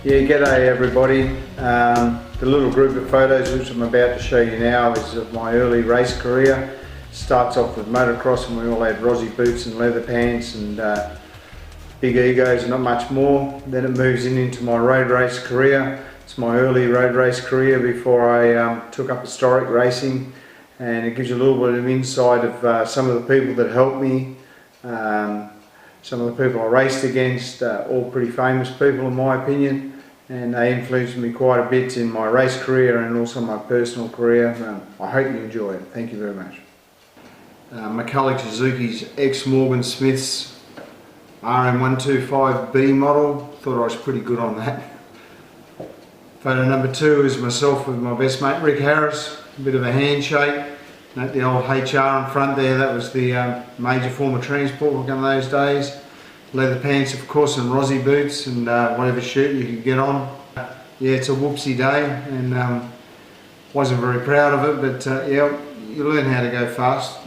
Yeah, g'day everybody. The little group of photos which I'm about to show you now is of my early race career. Starts off with motocross, and we all had Rossi boots and leather pants and big egos, not much more. Then it moves into my road race career. It's my early road race career before I took up historic racing, and it gives you a little bit of insight of some of the people that helped me. Some of the people I raced against, all pretty famous people in my opinion, and they influenced me quite a bit in my race career and also my personal career. I hope you enjoy it. Thank you very much. McCulloch Suzuki's ex-Morgan Smith's RM125B model. Thought I was pretty good on that. Photo number 2 is myself with my best mate Rick Harris. A bit of a handshake. Note the old HR in front there, that was the major form of transport back in those days. Leather pants of course and Rossi boots and whatever shirt you could get on. Yeah, it's a whoopsie day, and wasn't very proud of it, but yeah, you learn how to go fast.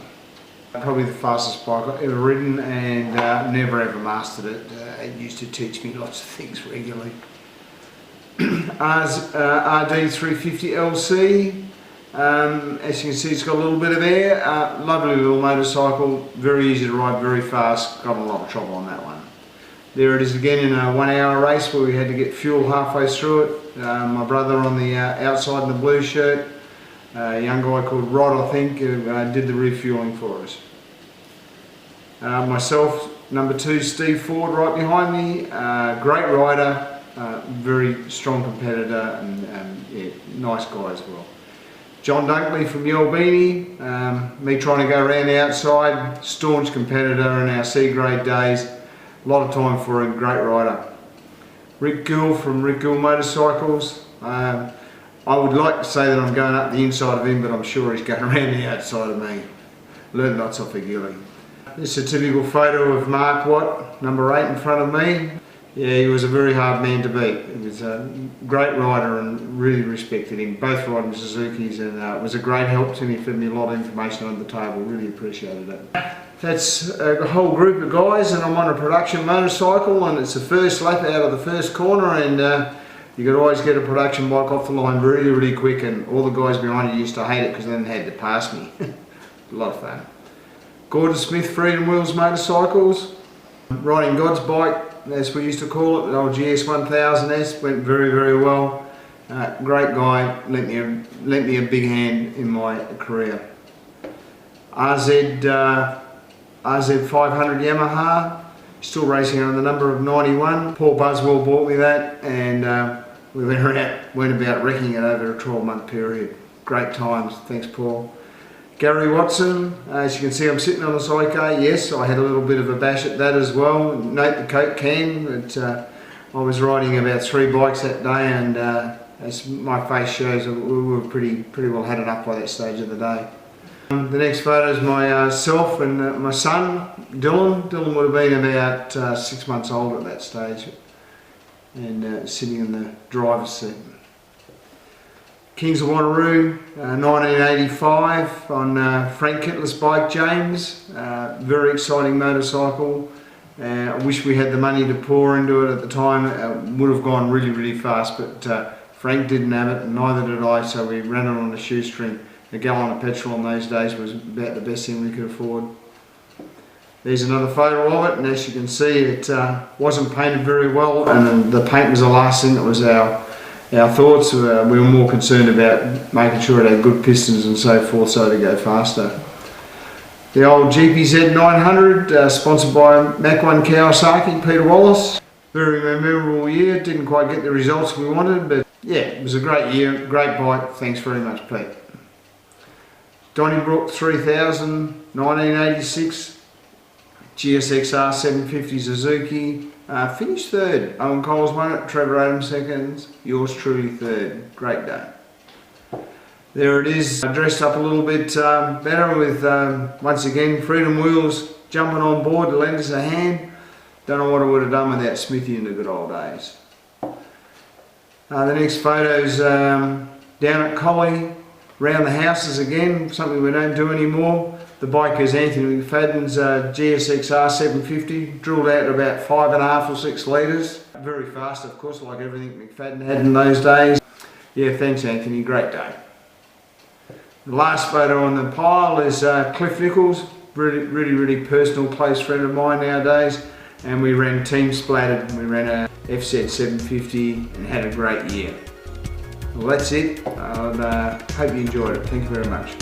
Probably the fastest bike I've ever ridden, and never ever mastered it. It used to teach me lots of things regularly. RD350 LC. As you can see, it's got a little bit of air. Lovely little motorcycle, very easy to ride, very fast. Got in a lot of trouble on that one. There it is again in a 1 hour race where we had to get fuel halfway through it. My brother on the outside in the blue shirt, a young guy called Rod I think, who did the refueling for us. Myself, number 2, Steve Ford right behind me. Great rider, very strong competitor, and yeah, nice guy as well. John Dunkley from Yelbini, me trying to go around the outside, staunch competitor in our C-grade days, a lot of time for him, great rider. Rick Gill from Rick Gill Motorcycles, I would like to say that I'm going up the inside of him, but I'm sure he's going around the outside of me. Learned lots off of Gilly. This is a typical photo of Mark Watt, number 8 in front of me. Yeah, he was a very hard man to beat. He was a great rider and really respected him. Both riding Suzukis, and it was a great help to me, fed me a lot of information on the table, really appreciated it. That's a whole group of guys, and I'm on a production motorcycle, and it's the first lap out of the first corner, and you could always get a production bike off the line really, really quick, and all the guys behind you used to hate it because then they had to pass me. A lot of fun. Gordon Smith Freedom Wheels Motorcycles, riding God's bike, as we used to call it, the old GS1000S, went very, very well. Great guy, lent me a big hand in my career. RZ 500 Yamaha, still racing on the number of 91. Paul Buswell bought me that, and we went about wrecking it over a 12-month period. Great times, thanks Paul. Gary Watson, as you can see I'm sitting on the sidecar. Yes, I had a little bit of a bash at that as well. Note the Coke can, but I was riding about 3 bikes that day, and as my face shows, we were pretty well had it up by that stage of the day. The next photo is myself and my son, Dylan. Dylan would have been about 6 months old at that stage, and sitting in the driver's seat. Kings of Wanneroo, 1985 on Frank Kittler's bike, James. Very exciting motorcycle. I wish we had the money to pour into it at the time. It would have gone really, really fast, but Frank didn't have it, and neither did I, so we ran it on a shoestring. A gallon of petrol in those days was about the best thing we could afford. There's another photo of it, and as you can see, it wasn't painted very well, and the paint was the last thing that was our thoughts. We were more concerned about making sure it had good pistons and so forth, so to go faster. The old GPZ 900, sponsored by Mach 1 Kawasaki, Peter Wallace. Very memorable year, didn't quite get the results we wanted, but yeah, it was a great year, great bike, thanks very much Pete. Donnybrook 3000, 1986, GSXR 750 Suzuki. Finished 3rd, Owen Coles won it, Trevor Adams 2nd, yours truly 3rd, great day. There it is, dressed up a little bit better with, once again, Freedom Wheels jumping on board to lend us a hand. Don't know what I would have done without Smithy in the good old days. The next photo's down at Collie, around the houses again, something we don't do anymore. The bike is Anthony McFadden's GSX-R 750, drilled out at about 5.5 or 6 litres. Very fast, of course, like everything McFadden had in those days. Yeah, thanks Anthony, great day. The last photo on the pile is Cliff Nichols, really personal, close friend of mine nowadays. And we ran Team Splattered, we ran a FZ 750 and had a great year. Well, that's it. I hope you enjoyed it. Thank you very much.